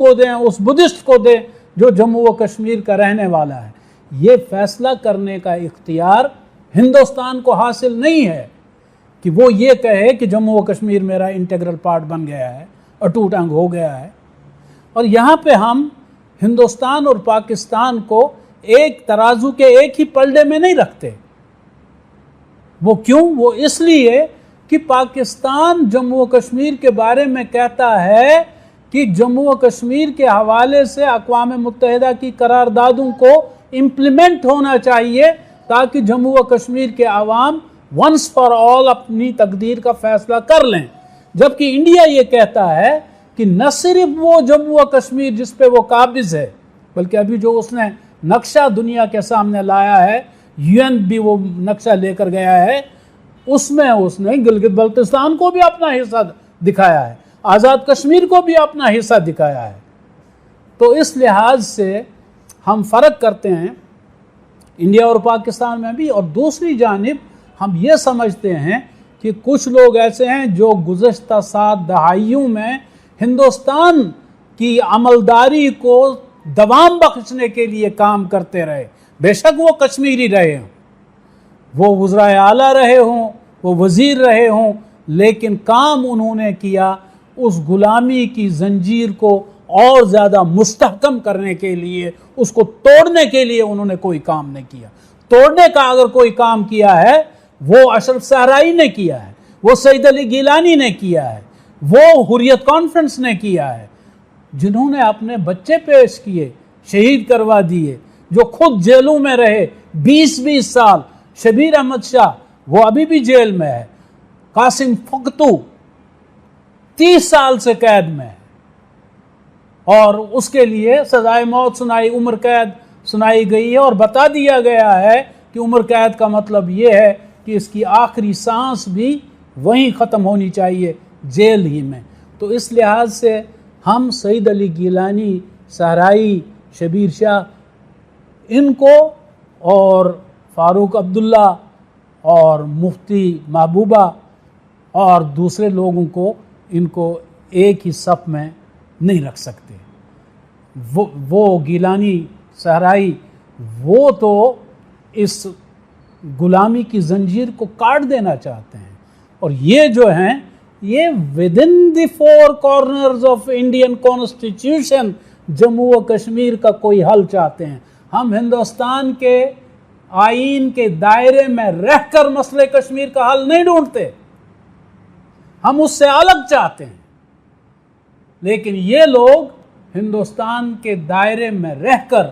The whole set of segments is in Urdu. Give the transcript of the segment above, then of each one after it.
کو دیں, اس بدھسٹ کو دیں جو جموں و کشمیر کا رہنے والا ہے. یہ فیصلہ کرنے کا اختیار ہندوستان کو حاصل نہیں ہے کہ وہ یہ کہے کہ جموں و کشمیر میرا انٹیگرل پارٹ بن گیا ہے, اٹوٹ انگ ہو گیا ہے. اور یہاں پہ ہم ہندوستان اور پاکستان کو ایک ترازو کے ایک ہی پلڑے میں نہیں رکھتے. وہ کیوں؟ وہ اس لیے کہ پاکستان جموں و کشمیر کے بارے میں کہتا ہے کہ جموں و کشمیر کے حوالے سے اقوام متحدہ کی قراردادوں کو امپلیمنٹ ہونا چاہیے تاکہ جموں و کشمیر کے عوام ونس فار آل اپنی تقدیر کا فیصلہ کر لیں. جبکہ انڈیا یہ کہتا ہے کہ نہ صرف وہ جموں و کشمیر جس پہ وہ قابض ہے, بلکہ ابھی جو اس نے نقشہ دنیا کے سامنے لایا ہے, UN بھی وہ نقشہ لے کر گیا ہے, اس میں اس نے گلگت بلتستان کو بھی اپنا حصہ دکھایا ہے, آزاد کشمیر کو بھی اپنا حصہ دکھایا ہے. تو اس لحاظ سے ہم فرق کرتے ہیں انڈیا اور پاکستان میں بھی. اور دوسری جانب ہم یہ سمجھتے ہیں کہ کچھ لوگ ایسے ہیں جو گزشتہ 7 دہائیوں میں ہندوستان کی عملداری کو دوام بخشنے کے لیے کام کرتے رہے. بے شک وہ کشمیری رہے ہوں, وہ وزرائے اعلیٰ رہے ہوں, وہ وزیر رہے ہوں, لیکن کام انہوں نے کیا اس غلامی کی زنجیر کو اور زیادہ مستحکم کرنے کے لیے, اس کو توڑنے کے لیے انہوں نے کوئی کام نہیں کیا. توڑنے کا اگر کوئی کام کیا ہے وہ اشرف صحرائی نے کیا ہے, وہ سید علی گیلانی نے کیا ہے, وہ حریت کانفرنس نے کیا ہے, جنہوں نے اپنے بچے پیش کیے, شہید کروا دیے, جو خود جیلوں میں رہے 20 سال. شبیر احمد شاہ وہ ابھی بھی جیل میں ہے, قاسم فقتو 30 سال سے قید میں ہے اور اس کے لیے سزائے موت سنائی, عمر قید سنائی گئی ہے اور بتا دیا گیا ہے کہ عمر قید کا مطلب یہ ہے کہ اس کی آخری سانس بھی وہیں ختم ہونی چاہیے, جیل ہی میں. تو اس لحاظ سے ہم سید علی گیلانی, صحرائی, شبیر شاہ, ان کو اور فاروق عبداللہ اور مفتی محبوبہ اور دوسرے لوگوں کو, ان کو ایک ہی صف میں نہیں رکھ سکتے. وہ گیلانی, صحرائی, وہ تو اس غلامی کی زنجیر کو کاٹ دینا چاہتے ہیں, اور یہ جو ہیں یہ within the 4 corners of Indian Constitution Jammu و کشمیر کا کوئی حل چاہتے ہیں. ہم ہندوستان کے آئین کے دائرے میں رہ کر مسئلہ کشمیر کا حل نہیں ڈھونڈتے, ہم اس سے الگ چاہتے ہیں. لیکن یہ لوگ ہندوستان کے دائرے میں رہ کر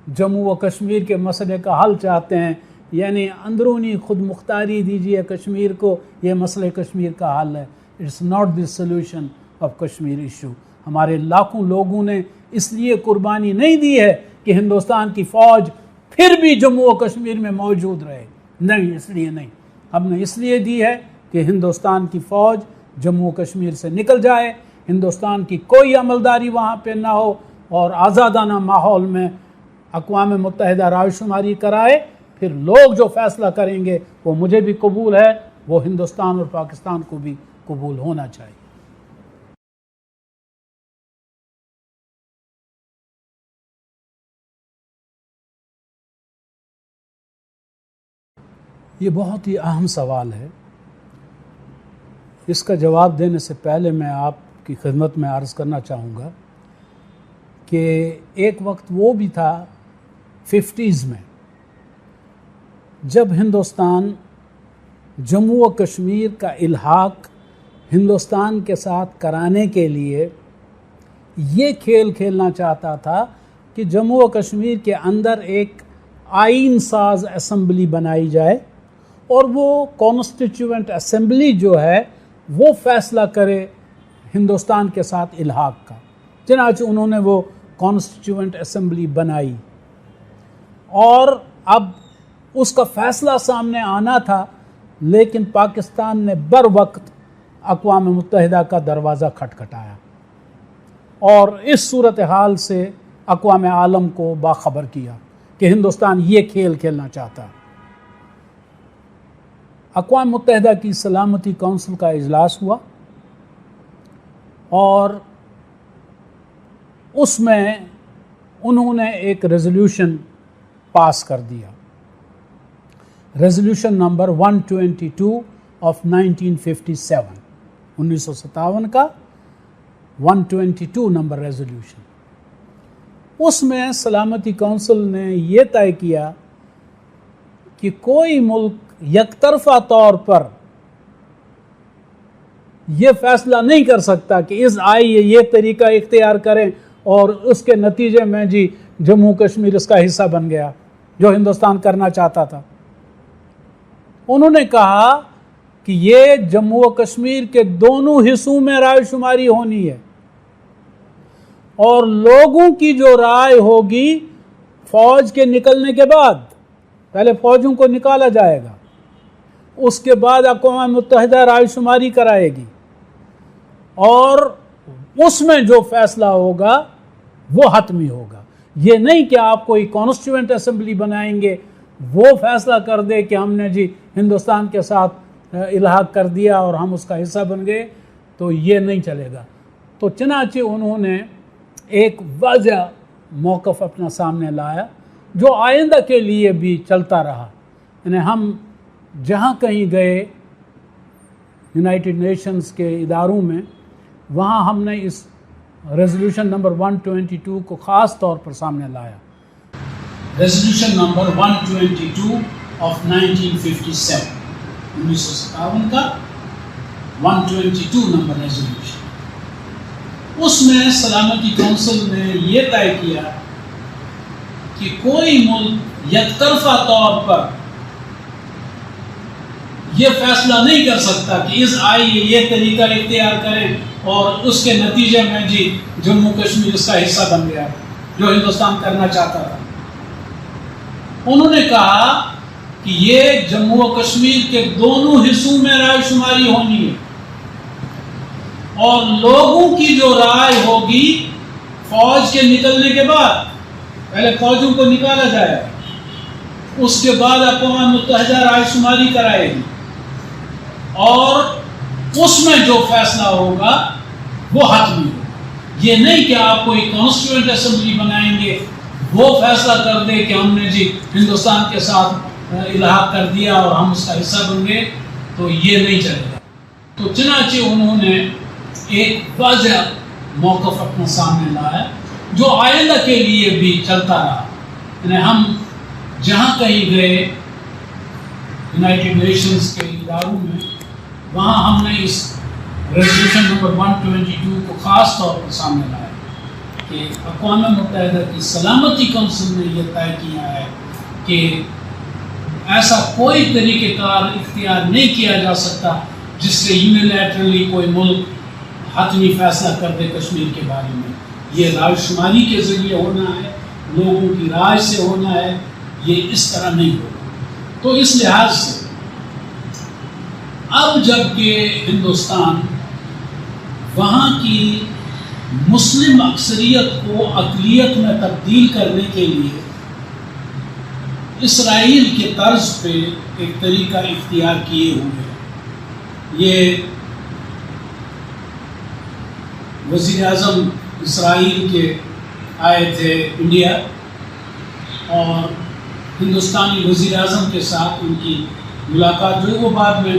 جموں و کشمیر کے مسئلے کا حل چاہتے ہیں, یعنی اندرونی خود مختاری دیجیے کشمیر کو, یہ مسئلہ کشمیر کا حل ہے. It's not the solution of Kashmir issue. ہمارے لاکھوں لوگوں نے اس لیے قربانی نہیں دی ہے کہ ہندوستان کی فوج پھر بھی جموں و کشمیر میں موجود رہے, نہیں, اس لیے نہیں. ہم نے اس لیے دی ہے کہ ہندوستان کی فوج جموں و کشمیر سے نکل جائے, ہندوستان کی کوئی عملداری وہاں پہ نہ ہو, اور آزادانہ ماحول میں اقوام متحدہ رائے شماری کرائے. پھر لوگ جو فیصلہ کریں گے وہ مجھے بھی قبول ہے, وہ ہندوستان اور پاکستان کو بھی قبول ہونا چاہیے. یہ بہت ہی اہم سوال ہے. اس کا جواب دینے سے پہلے میں آپ کی خدمت میں عرض کرنا چاہوں گا کہ ایک وقت وہ بھی تھا 50s میں جب ہندوستان جموں و کشمیر کا الحاق ہندوستان کے ساتھ کرانے کے لیے یہ کھیل کھیلنا چاہتا تھا کہ جموں و کشمیر کے اندر ایک آئین ساز اسمبلی بنائی جائے, اور وہ کانسٹیٹیوئنٹ اسمبلی جو ہے وہ فیصلہ کرے ہندوستان کے ساتھ الحاق کا. چنانچہ انہوں نے وہ کانسٹیٹیوئنٹ اسمبلی بنائی, اور اب اس کا فیصلہ سامنے آنا تھا, لیکن پاکستان نے بر وقت اقوام متحدہ کا دروازہ کھٹکھٹایا اور اس صورتحال سے اقوام عالم کو باخبر کیا کہ ہندوستان یہ کھیل کھیلنا چاہتا ہے. اقوام متحدہ کی سلامتی کونسل کا اجلاس ہوا, اور اس میں انہوں نے ایک ریزولوشن پاس کر دیا، ریزولوشن نمبر 122 آف 1957، 1957 کا 122 نمبر ریزولوشن۔ اس میں سلامتی کونسل نے یہ طے کیا کہ کوئی ملک یک طرفہ طور پر یہ فیصلہ نہیں کر سکتا کہ آئیے یہ طریقہ اختیار کریں اور اس کے نتیجے میں جی جموں کشمیر اس کا حصہ بن گیا جو ہندوستان کرنا چاہتا تھا۔ انہوں نے کہا کہ یہ جموں و کشمیر کے دونوں حصوں میں رائے شماری ہونی ہے، اور لوگوں کی جو رائے ہوگی فوج کے نکلنے کے بعد، پہلے فوجوں کو نکالا جائے گا، اس کے بعد اقوام متحدہ رائے شماری کرائے گی، اور اس میں جو فیصلہ ہوگا وہ حتمی ہوگا۔ یہ نہیں کہ آپ کوئی کانسٹیٹیوئنٹ اسمبلی بنائیں گے، وہ فیصلہ کر دے کہ ہم نے جی ہندوستان کے ساتھ الحاق کر دیا اور ہم اس کا حصہ بن گئے، تو یہ نہیں چلے گا۔ تو چنانچہ انہوں نے ایک واضح موقف اپنا سامنے لایا جو آئندہ کے لیے بھی چلتا رہا۔ یعنی ہم جہاں کہیں گئے یونائٹڈ نیشنز کے اداروں میں، وہاں ہم نے اس ریزولوشن نمبر 122 کو خاص طور پر سامنے لایا۔ ریزولوشن نمبر 122 آف 1957، 1957 کا 122 نمبر ریزولوشن۔ اس میں سلامتی کونسل نے یہ طے کیا کہ کوئی ملک یک طرفہ طور پر یہ فیصلہ نہیں کر سکتا کہ آئیے یہ طریقہ اختیار کریں اور اس کے نتیجے میں جی جموں کشمیر اس کا حصہ بن گیا جو ہندوستان کرنا چاہتا تھا۔ انہوں نے کہا کہ یہ جموں و کشمیر کے دونوں حصوں میں رائے شماری ہونی ہے، اور لوگوں کی جو رائے ہوگی فوج کے نکلنے کے بعد، پہلے فوجوں کو نکالا جائے گا، اس کے بعد اقوام متحدہ رائے شماری کرائے گی، اور اس میں جو فیصلہ ہوگا وہ حتمی ہوگا۔ یہ نہیں کہ آپ کوئی کانسٹیٹیوئنٹ اسمبلی بنائیں گے، وہ فیصلہ کر دے کہ ہم نے جی ہندوستان کے ساتھ الحاق کر دیا اور ہم اس کا حصہ بن گئے، تو یہ نہیں چلے گا۔ تو چنانچہ انہوں نے ایک واضح موقف اپنا سامنے لایا جو آئندہ کے لیے بھی چلتا رہا۔ یعنی ہم جہاں کہیں گئے یونائٹڈ نیشنز کے اداروں میں، وہاں ہم نے اس ریزولوشن نمبر 122 کو خاص طور پر سامنے لایا کہ اقوام متحدہ کی سلامتی کونسل نے یہ طے کیا ہے کہ ایسا کوئی طریقہ کار اختیار نہیں کیا جا سکتا جس سے یونیلیٹرلی کوئی ملک حتمی فیصلہ کر دے کشمیر کے بارے میں۔ یہ رائے شماری کے ذریعے ہونا ہے، لوگوں کی رائے سے ہونا ہے، یہ اس طرح نہیں ہوگا۔ تو اس لحاظ سے اب جب کہ ہندوستان وہاں کی مسلم اکثریت کو اقلیت میں تبدیل کرنے کے لیے اسرائیل کے طرز پہ ایک طریقہ اختیار کیے ہوئے، یہ وزیر اعظم اسرائیل کے آئے تھے انڈیا، اور ہندوستانی وزیر اعظم کے ساتھ ان کی ملاقات جو وہ بعد میں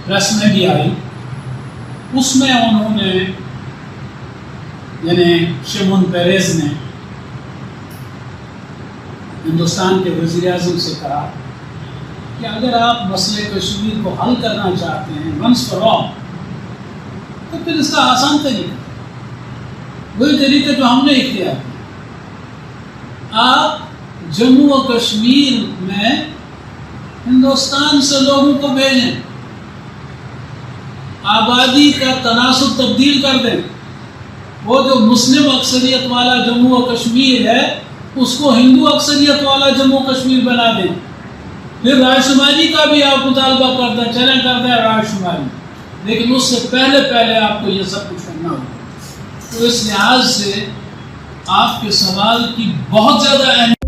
پریس میں بھی آئی، اس میں انہوں نے یعنی شمون پیریز نے ہندوستان کے وزیر اعظم سے کہا کہ اگر آپ مسئلے کشمیر کو حل کرنا چاہتے ہیں ونس فار آل، تو پھر اس کا آسان طریقہ وہی طریقہ جو ہم نے اختیار کیا، آپ جموں و کشمیر میں ہندوستان سے لوگوں کو بھیجیں، آبادی کا تناسب تبدیل کر دیں، وہ جو مسلم اکثریت والا جموں و کشمیر ہے اس کو ہندو اکثریت والا جموں و کشمیر بنا دیں، پھر رائے شماری کا بھی آپ مطالبہ کر دیں، چلیں کر دیں رائے شماری، لیکن اس سے پہلے آپ کو یہ سب کچھ کرنا ہوگا۔ تو اس لحاظ سے آپ کے سوال کی بہت زیادہ اہمیت